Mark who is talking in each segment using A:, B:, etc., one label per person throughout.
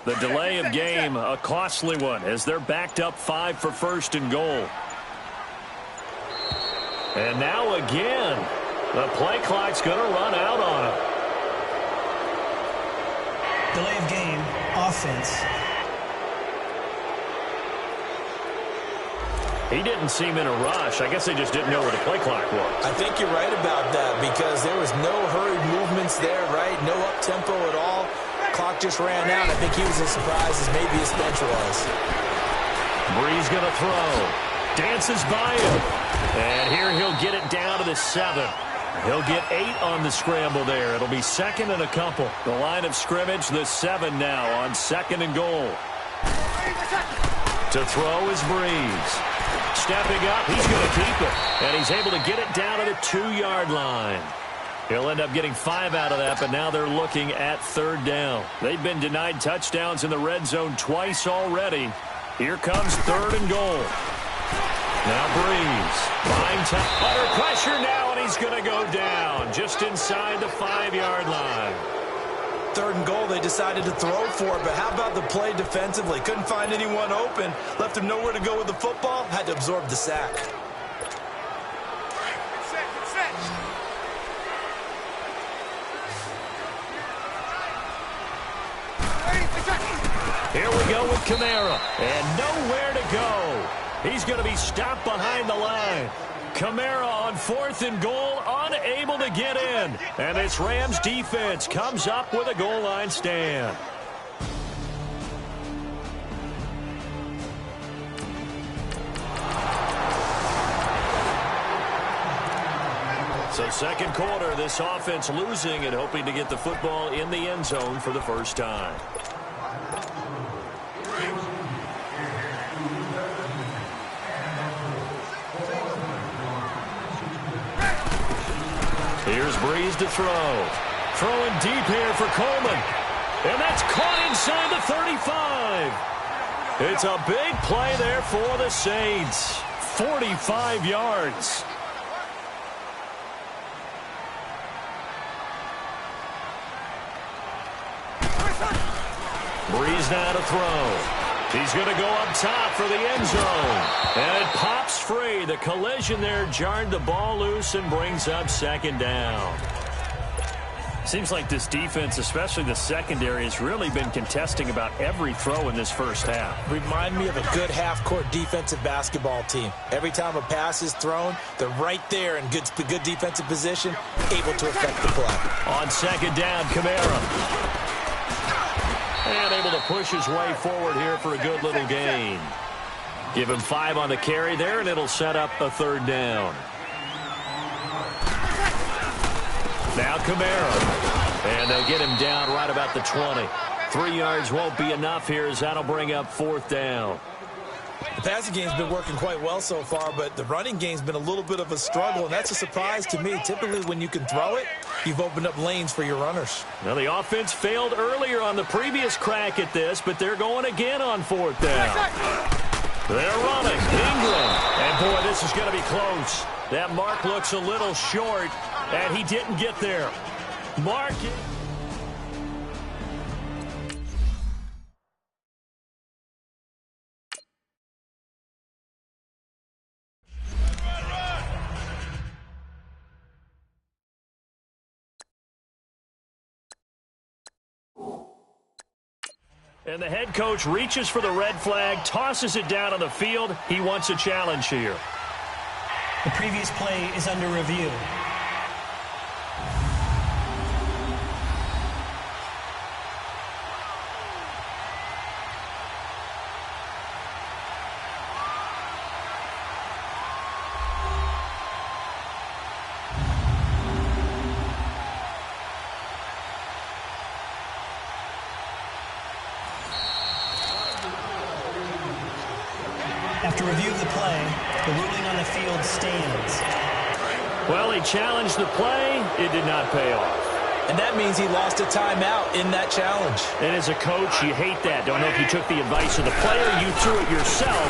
A: The delay of game, a costly one, as they're backed up 5 for first and goal. And now again, the play clock's going to run out on him.
B: Delay of game, offense.
A: He didn't seem in a rush. I guess they just didn't know where the play clock was.
C: I think you're right about that because there was no hurried movements there, right? No up-tempo at all. Clock just ran out. I think he was as surprised as maybe his bench was.
A: Breeze going to throw. Dances by him. And here he'll get it down to the 7. He'll get 8 on the scramble there. It'll be second and a couple. The line of scrimmage, the 7 now on second and goal. To throw is Breeze. Stepping up, he's going to keep it. And he's able to get it down to the 2-yard line. He'll end up getting 5 out of that, but now they're looking at third down. They've been denied touchdowns in the red zone twice already. Here comes third and goal. Now Breeze. Buying time. Under pressure now, and he's going to go down just inside the 5-yard line.
C: Third and goal, they decided to throw for it, but how about the play defensively? Couldn't find anyone open. Left him nowhere to go with the football. Had to absorb the sack.
A: Here we go with Kamara. And nowhere to go. He's going to be stopped behind the line. Kamara on 4th and goal, unable to get in. And this Rams defense comes up with a goal line stand. So second quarter, this offense losing and hoping to get the football in the end zone for the first time. Here's Breeze to throw. Throwing deep here for Coleman. And that's caught inside the 35. It's a big play there for the Saints. 45 yards. Breeze now to throw. He's going to go up top for the end zone. And it pops free. The collision there jarred the ball loose and brings up second down. Seems like this defense, especially the secondary, has really been contesting about every throw in this first half.
C: Remind me of a good half-court defensive basketball team. Every time a pass is thrown, they're right there in good defensive position, able to affect the play.
A: On second down, Kamara. And able to push his way forward here for a good little gain. Give him 5 on the carry there, and it'll set up a third down. Now Kamara. And they'll get him down right about the 20. 3 yards won't be enough here as that'll bring up fourth down.
C: The passing game's been working quite well so far, but the running game's been a little bit of a struggle, and that's a surprise to me. Typically, when you can throw it, you've opened up lanes for your runners.
A: Now, the offense failed earlier on the previous crack at this, but they're going again on fourth down. They're running. Ingram. And, boy, this is going to be close. That mark looks a little short, and he didn't get there. Mark it. And the head coach reaches for the red flag, tosses it down on the field. He wants a challenge here.
B: The previous play is under review. After review of the play, the ruling on the field stands.
A: Well, he challenged the play. It did not pay off.
C: And that means he lost a timeout in that challenge.
A: And as a coach, you hate that. Don't know if you took the advice of the player, you threw it yourself,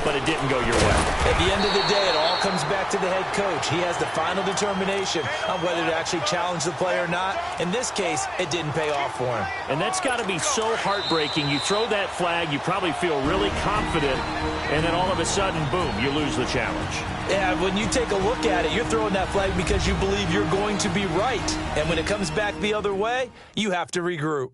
A: but it didn't go your way.
C: At the end of the day, it all comes back to the head coach. He has the final determination on whether to actually challenge the play or not. In this case, it didn't pay off for him.
A: And that's got to be so heartbreaking. You throw that flag, you probably feel really confident, and then all of a sudden, boom, you lose the challenge.
C: Yeah, when you take a look at it, you're throwing that flag because you believe you're going to be right. And when it comes back the other way, you have to regroup.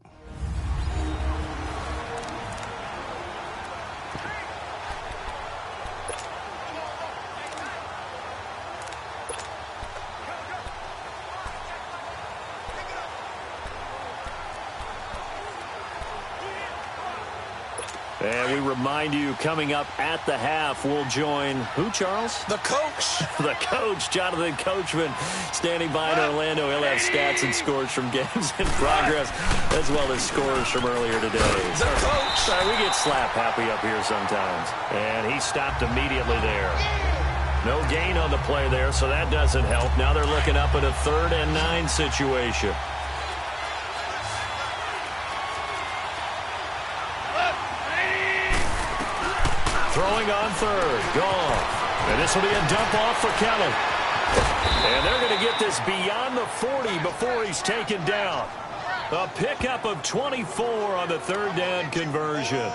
A: And we remind you, coming up at the half, we'll join who, Charles?
C: The coach.
A: The coach, Jonathan Coachman, standing by in Orlando. He'll have stats and scores from games in progress, as well as scores from earlier today.
C: The coach.
A: Sorry, we get slap happy up here sometimes. And he stopped immediately there. No gain on the play there, so that doesn't help. Now they're looking up at a 3rd and 9 situation. Throwing on 3rd, gone. And this will be a dump off for Kelly. And they're going to get this beyond the 40 before he's taken down. A pickup of 24 on the 3rd down conversion.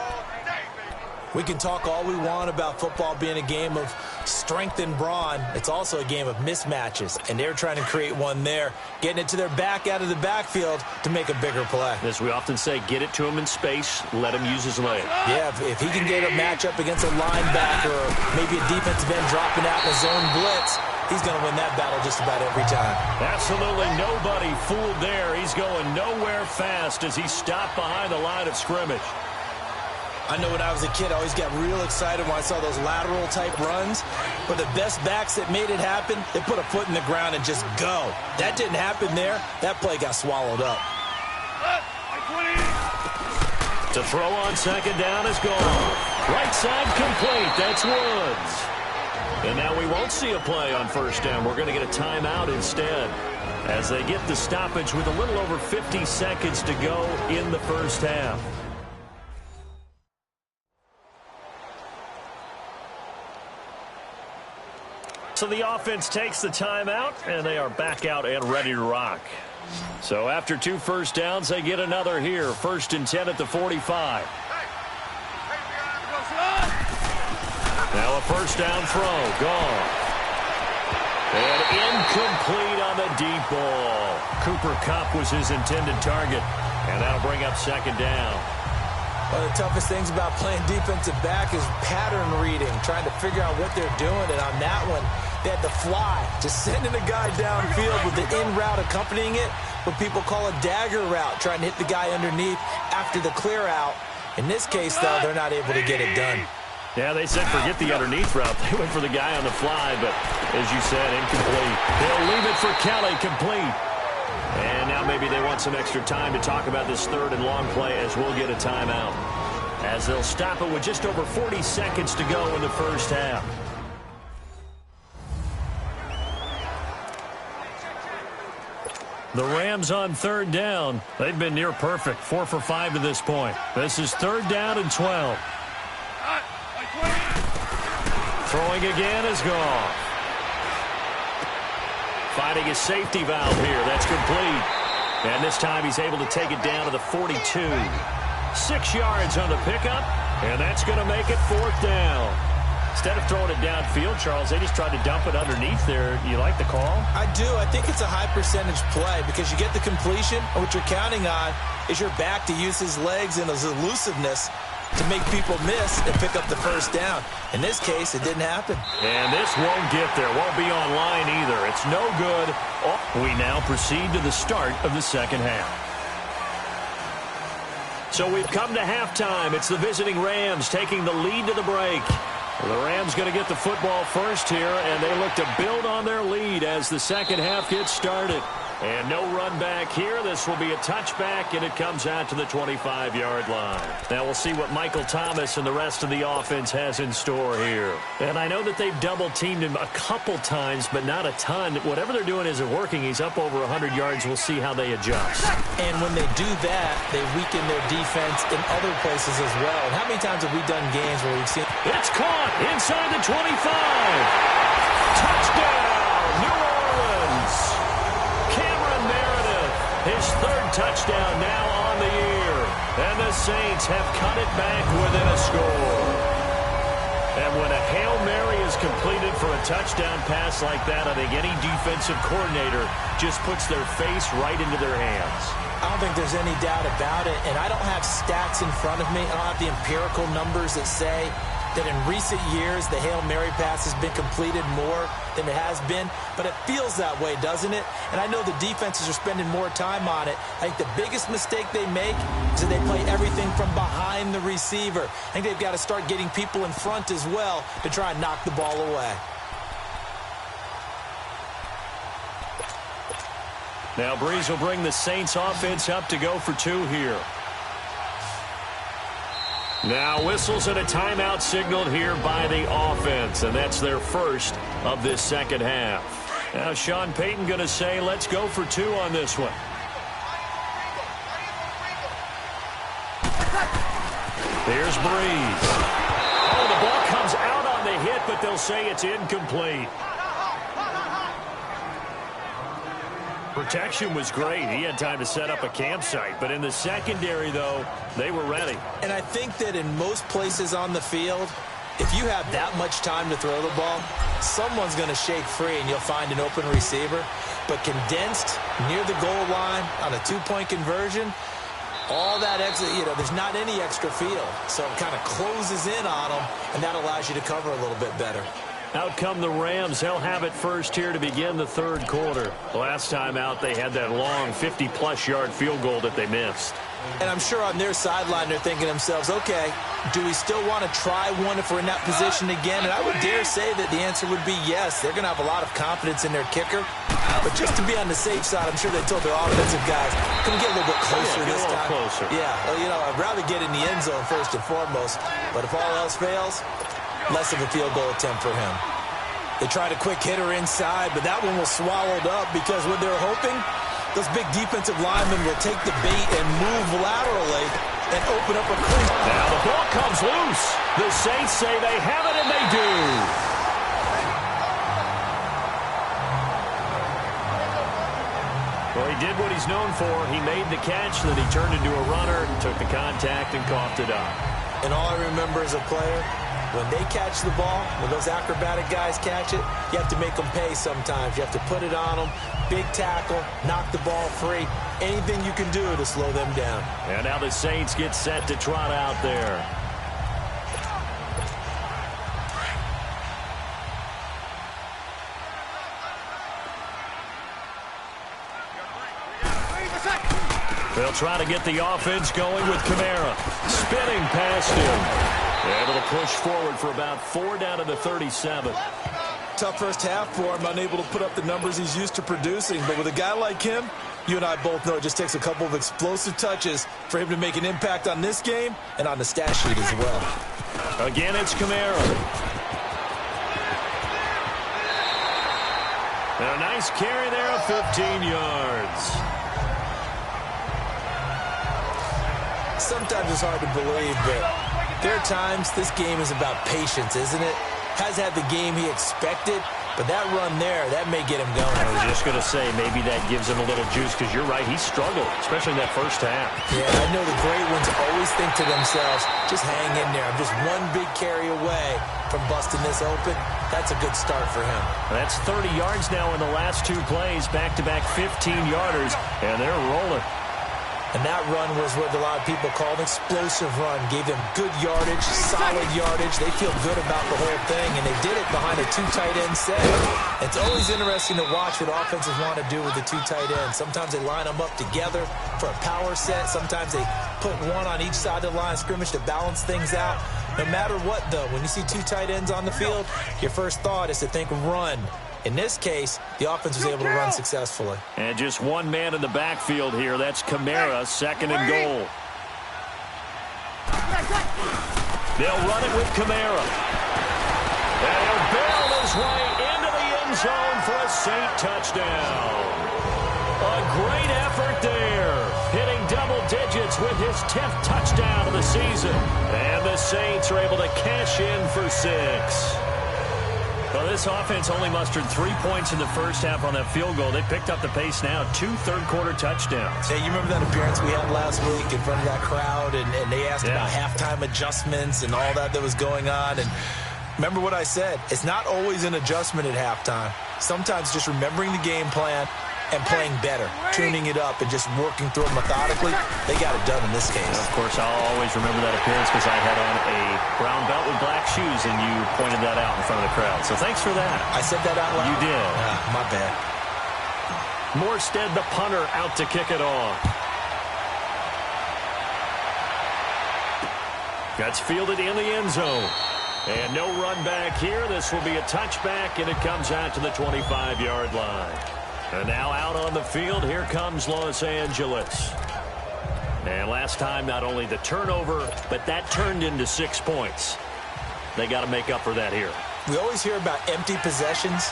C: We can talk all we want about football being a game of strength and brawn. It's also a game of mismatches, and they're trying to create one there, getting it to their back out of the backfield to make a bigger play.
A: As we often say, get it to him in space, let him use his leg.
C: Yeah, if he can get a matchup against a linebacker or maybe a defensive end dropping out in a zone blitz, he's going to win that battle just about every time.
A: Absolutely nobody fooled there. He's going nowhere fast as he stopped behind the line of scrimmage.
C: I know when I was a kid, I always got real excited when I saw those lateral-type runs. But the best backs that made it happen, they put a foot in the ground and just go. That didn't happen there. That play got swallowed up.
A: To throw on 2nd down is gone. Right side complete. That's Woods. And now we won't see a play on 1st down. We're going to get a timeout instead as they get the stoppage with a little over 50 seconds to go in the 1st half. So the offense takes the timeout, and they are back out and ready to rock. So after 2 first downs, they get another here. 1st and 10 at the 45. Now a 1st down throw. Gone. And incomplete on the deep ball. Cooper Kupp was his intended target, and that'll bring up 2nd down.
C: One of the toughest things about playing defensive back is pattern reading, trying to figure out what they're doing. And on that one, they had to fly, just sending a guy downfield with the in route accompanying it, what people call a dagger route, trying to hit the guy underneath after the clear out. In this case, though, they're not able to get it done.
A: Yeah, they said forget the underneath route. They went for the guy on the fly, but as you said, incomplete. They'll leave it for Kelly, complete. And now maybe they want some extra time to talk about this 3rd and long play as we'll get a timeout. As they'll stop it with just over 40 seconds to go in the 1st half. The Rams on 3rd down. They've been near perfect, 4 for 5 to this point. This is 3rd down and 12. Throwing again is gone. Finding a safety valve here. That's complete. And this time he's able to take it down to the 42. 6 yards on the pickup, and that's going to make it 4th down. Instead of throwing it downfield, Charles, they just tried to dump it underneath there. You like the call?
C: I do. I think it's a high-percentage play because you get the completion, and what you're counting on is your back to use his legs and his elusiveness to make people miss and pick up the 1st down. In this case, it didn't happen.
A: And this won't get there. Won't be online either. It's no good. Oh, we now proceed to the start of the 2nd half. So we've come to halftime. It's the visiting Rams taking the lead to the break. The Rams going to get the football first here, and they look to build on their lead as the 2nd half gets started. And no run back here. This will be a touchback, and it comes out to the 25-yard line. Now we'll see what Michael Thomas and the rest of the offense has in store here. And I know that they've double-teamed him a couple times, but not a ton. Whatever they're doing isn't working. He's up over 100 yards. We'll see how they adjust.
C: And when they do that, they weaken their defense in other places as well. And how many times have we done games where we've seen...
A: It's caught inside the 25. Touchdown, New Orleans. His third touchdown now on the year. And the Saints have cut it back within a score. And when a Hail Mary is completed for a touchdown pass like that, I think any defensive coordinator just puts their face right into their hands.
C: I don't think there's any doubt about it. And I don't have stats in front of me. I don't have the empirical numbers that say that in recent years the Hail Mary pass has been completed more than it has been, but it feels that way, doesn't it? And I know the defenses are spending more time on it. I think the biggest mistake they make is that they play everything from behind the receiver. I think they've got to start getting people in front as well to try and knock the ball away.
A: Now Breeze will bring the Saints offense up to go for two here. Now whistles and a timeout signaled here by the offense, and that's their first of this second half. Now Sean Payton going to say, let's go for two on this one. Here's Breeze. Oh, the ball comes out on the hit, but they'll say it's incomplete. Protection was great. He had time to set up a campsite. But in the secondary, though, they were ready.
C: And I think that in most places on the field, if you have that much time to throw the ball, someone's going to shake free and you'll find an open receiver. But condensed near the goal line on a two-point conversion, all that extra, there's not any extra field. So it kind of closes in on them, and that allows you to cover a little bit better.
A: Out come the Rams. They'll have it first here to begin the third quarter. Last time out, they had that long 50-plus yard field goal that they missed.
C: And I'm sure on their sideline they're thinking to themselves, okay, do we still want to try one if we're in that position again? And I would dare say that the answer would be yes. They're going to have a lot of confidence in their kicker. But just to be on the safe side, I'm sure they told their offensive guys, come get a little bit closer this time.
A: Closer.
C: Yeah, well, I'd rather get in the end zone first and foremost. But if all else fails, less of a field goal attempt for him. They tried a quick hitter inside, but that one was swallowed up because what they're hoping, those big defensive linemen will take the bait and move laterally and open up a crease.
A: Now the ball comes loose. The Saints say they have it, and they do. Well, he did what he's known for. He made the catch, then he turned into a runner, took the contact, and coughed it up.
C: And all I remember as a player, when they catch the ball, when those acrobatic guys catch it, you have to make them pay sometimes. You have to put it on them, big tackle, knock the ball free, anything you can do to slow them down.
A: And now the Saints get set to trot out there. They'll try to get the offense going with Kamara. Spinning past him. Able to push forward for about 4 down to the 37.
C: Tough first half for him, unable to put up the numbers he's used to producing. But with a guy like him, you and I both know it just takes a couple of explosive touches for him to make an impact on this game and on the stat sheet as well.
A: Again, it's Kamara. And a nice carry there of 15 yards.
C: Sometimes it's hard to believe, but there are times this game is about patience, isn't it? Has had the game he expected, but that run there, that may get him going.
A: I was just going to say, maybe that gives him a little juice, because you're right, he struggled, especially in that first half.
C: Yeah, I know the great ones always think to themselves, just hang in there. I'm just one big carry away from busting this open. That's a good start for him.
A: That's 30 yards now in the last two plays, back-to-back 15-yarders, and they're rolling.
C: And that run was what a lot of people call an explosive run. Gave them good yardage, solid yardage. They feel good about the whole thing, and they did it behind a two tight end set. It's always interesting to watch what offenses want to do with the two tight ends. Sometimes they line them up together. for a power set. Sometimes they put one on each side of the line of scrimmage to balance things out. No matter what, though, when you see two tight ends on the field, your first thought is to think run. In this case, the offense was able to run successfully.
A: And just one man in the backfield here. That's Kamara, 2nd and goal. They'll run it with Kamara. And he'll barrel his way into the end zone for a Saint touchdown. A great effort there. Hitting double digits with his 10th touchdown of the season. And the Saints are able to cash in for 6. Well, this offense only mustered 3 points in the first half on that field goal. They picked up the pace now. 2 third-quarter touchdowns.
C: Hey, you remember that appearance we had last week in front of that crowd, and they asked about halftime adjustments and all that was going on. And remember what I said. It's not always an adjustment at halftime. Sometimes just remembering the game plan and playing better, tuning it up and just working through it methodically. They got it done in this case.
A: Of course, I'll always remember that appearance because I had on a brown belt with black shoes, and you pointed that out in front of the crowd. So thanks for that.
C: I said that out loud?
A: You did.
C: My bad.
A: Morstead, the punter, out to kick it off. That's fielded in the end zone. And no run back here. This will be a touchback, and it comes out to the 25-yard line. And now out on the field, here comes Los Angeles. And last time, not only the turnover, but that turned into 6 points. They got to make up for that here.
C: We always hear about empty possessions,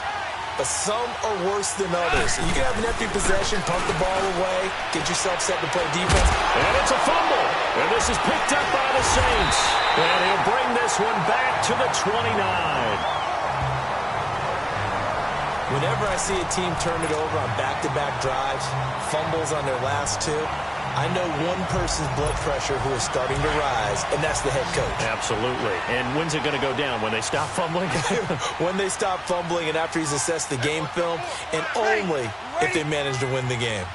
C: but some are worse than others. You can have an empty possession, punt the ball away, get yourself set to play defense.
A: And it's a fumble. And this is picked up by the Saints. And he'll bring this one back to the 29.
C: Whenever I see a team turn it over on back-to-back drives, fumbles on their last 2, I know one person's blood pressure who is starting to rise, and that's the head coach.
A: Absolutely. And when's it going to go down? When they stop fumbling?
C: When they stop fumbling and after he's assessed the game film, and only if they manage to win the game.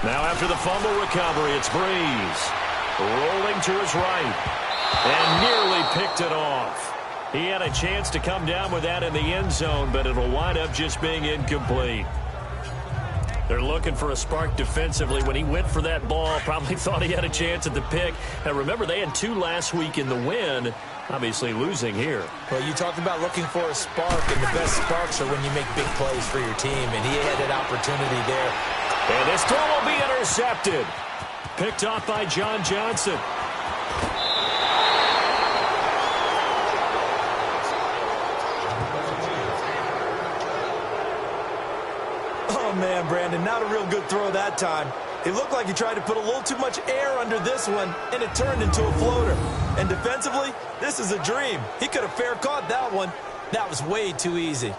A: Now after the fumble recovery, it's Breeze. Rolling to his right. And nearly picked it off. He had a chance to come down with that in the end zone, but it'll wind up just being incomplete. They're looking for a spark defensively. When he went for that ball, probably thought he had a chance at the pick. And remember, they had 2 last week in the win, obviously losing here.
C: Well, you talked about looking for a spark, and the best sparks are when you make big plays for your team, and he had that opportunity there.
A: And this throw will be intercepted. Picked off by John Johnson.
C: Oh, man, Brandon, not a real good throw that time. It looked like he tried to put a little too much air under this one, and it turned into a floater. And defensively, this is a dream. He could have fair caught that one. That was way too easy.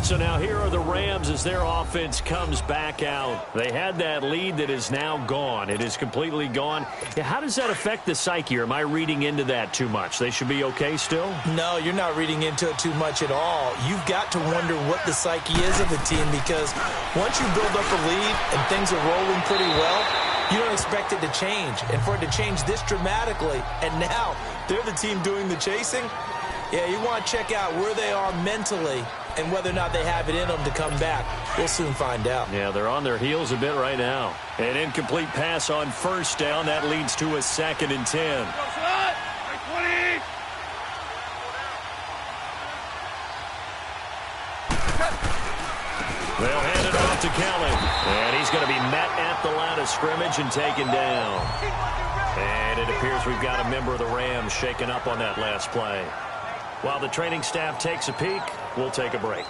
A: So now here are the Rams as their offense comes back out. They had that lead that is now gone. It is completely gone. How does that affect the psyche? Or am I reading into that too much? They should be okay still?
C: No, you're not reading into it too much at all. You've got to wonder what the psyche is of the team, because once you build up a lead and things are rolling pretty well, you don't expect it to change. And for it to change this dramatically, and now they're the team doing the chasing, yeah, you want to check out where they are mentally and whether or not they have it in them to come back. We'll soon find out.
A: Yeah, they're on their heels a bit right now. An incomplete pass on first down. That leads to a 2nd and 10. They'll hand it off to Kelly. And he's going to be met at the line of scrimmage and taken down. And it appears we've got a member of the Rams shaken up on that last play. While the training staff takes a peek, we'll take a break.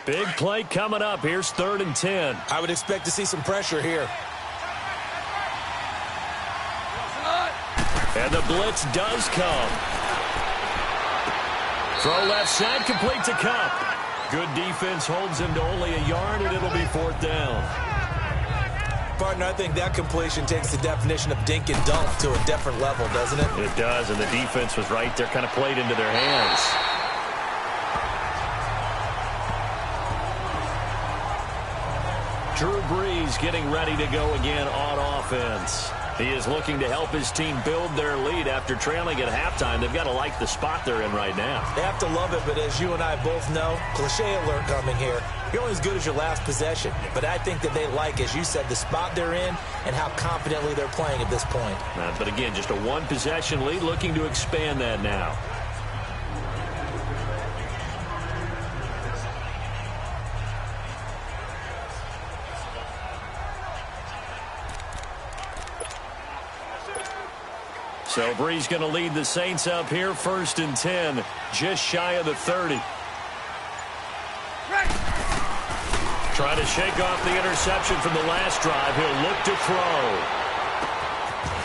A: Big play coming up. Here's 3rd and 10.
C: I would expect to see some pressure here.
A: And the blitz does come. Throw left side, complete to Cup. Good defense holds him to only a yard, and it'll be 4th down.
C: Partner, I think that completion takes the definition of dink and dunk to a different level, doesn't it?
A: It does, and the defense was right there, kind of played into their hands. Drew Brees getting ready to go again on offense. He is looking to help his team build their lead after trailing at halftime. They've got to like the spot they're in right now.
C: They have to love it, but as you and I both know, cliche alert coming here, you're only as good as your last possession. But I think that they like, as you said, the spot they're in and how confidently they're playing at this point.
A: But again, just a one-possession lead, looking to expand that now. So Brees going to lead the Saints up here, 1st and 10, just shy of the 30. Trying to shake off the interception from the last drive. He'll look to throw.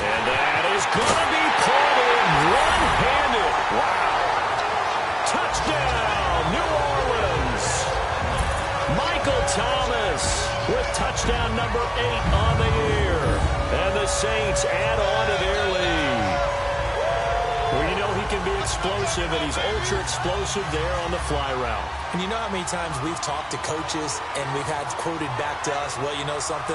A: And that is going to be pulled in one-handed. Wow. Touchdown, New Orleans. Michael Thomas with touchdown number 8 on the year. And the Saints add on to their lead. Well, you know he can be explosive, and he's ultra-explosive there on the fly route.
C: And you know how many times we've talked to coaches and we've had quoted back to us, well, you know something?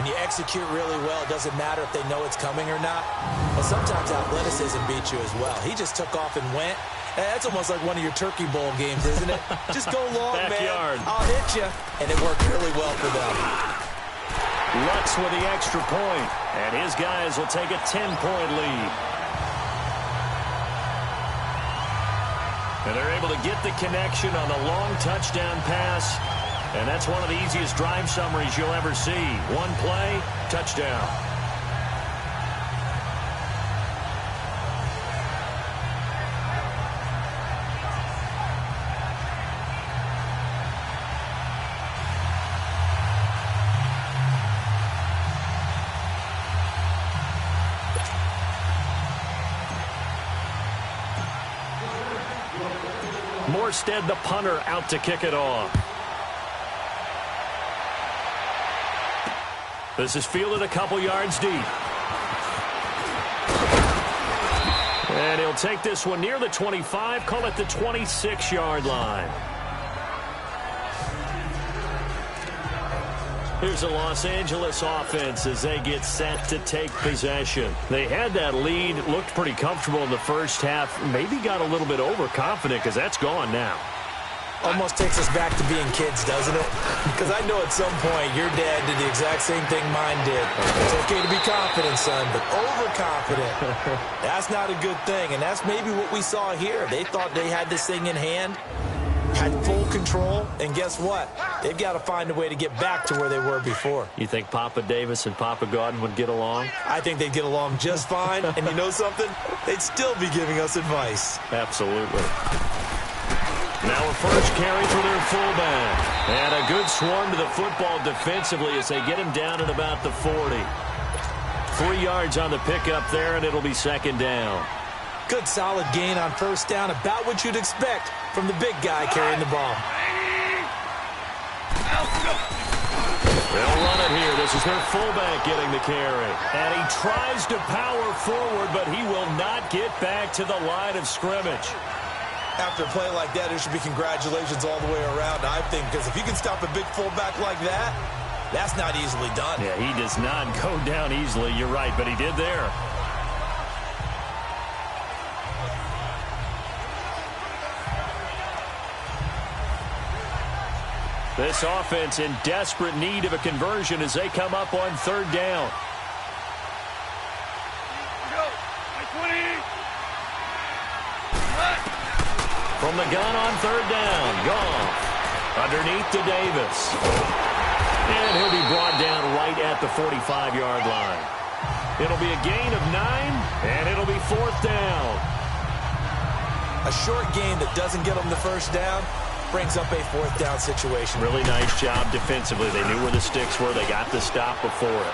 C: When you execute really well, it doesn't matter if they know it's coming or not. Well, sometimes athleticism beats you as well. He just took off and went. That's almost like one of your Turkey Bowl games, isn't it? Just go long,
A: Backyard.
C: man. I'll hit you. And it worked really well for them.
A: Lutz with the extra point, and his guys will take a 10-point lead. And they're able to get the connection on the long touchdown pass, and that's one of the easiest drive summaries you'll ever see. One play, touchdown. Morstead, the punter, out to kick it off. This is fielded a couple yards deep. And he'll take this one near the 25, call it the 26-yard line. Here's the Los Angeles offense as they get set to take possession. They had that lead, looked pretty comfortable in the first half, maybe got a little bit overconfident because that's gone now.
C: Almost takes us back to being kids, doesn't it? Because I know at some point your dad did the exact same thing mine did. It's okay to be confident, son, but overconfident, that's not a good thing. And that's maybe what we saw here. They thought they had this thing in hand, had full control, and guess what? They've got to find a way to get back to where they were before.
A: You think Papa Davis and Papa Godwin would get along?
C: I think they'd get along just fine, and you know something? They'd still be giving us advice.
A: Absolutely. Now a first carry for their fullback. And a good swarm to the football defensively as they get him down at about the 40. 3 yards on the pickup there, and it'll be 2nd down.
C: Good solid gain on 1st down, about what you'd expect from the big guy carrying the ball.
A: They'll run it here. This is their fullback getting the carry. And he tries to power forward, but he will not get back to the line of scrimmage.
C: After a play like that, there should be congratulations all the way around, I think, because if you can stop a big fullback like that, that's not easily done.
A: Yeah, he does not go down easily. You're right, but he did there. This offense in desperate need of a conversion as they come up on 3rd down. From the gun on 3rd down, Goff underneath to Davis. And he'll be brought down right at the 45-yard line. It'll be a gain of 9, and it'll be 4th down.
C: A short gain that doesn't get them the 1st down brings up a 4th down situation.
A: Really nice job defensively. They knew where the sticks were. They got the stop before it.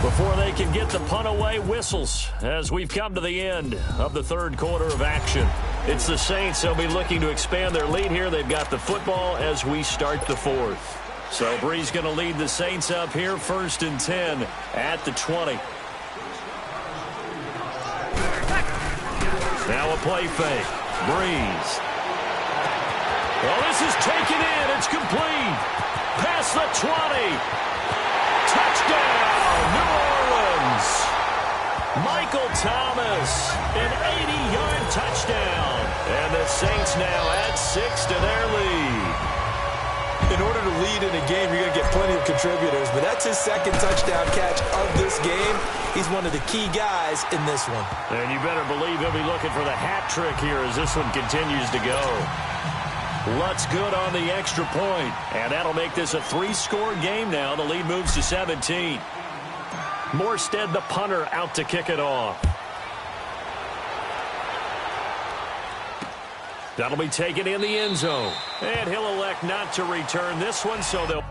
A: Before they can get the punt away. Whistles as we've come to the end of the third quarter of action. It's the Saints. They'll be looking to expand their lead here. They've got the football as we start the fourth. So Bree's going to lead the Saints up here, 1st and 10 at the 20. Now a play fake. Breeze. Well, this is taken in. It's complete. Past the 20. Touchdown, New Orleans. Michael Thomas, an 80-yard touchdown. And the Saints now add 6 to their lead.
C: In order to lead in a game, you're going to get plenty of contributors, but that's his second touchdown catch of this game. He's one of the key guys in this one.
A: And you better believe he'll be looking for the hat trick here as this one continues to go. Lutz good on the extra point, and that'll make this a 3-score game now. The lead moves to 17. Morstead, the punter, out to kick it off. That'll be taken in the end zone. And he'll elect not to return this one, so they'll...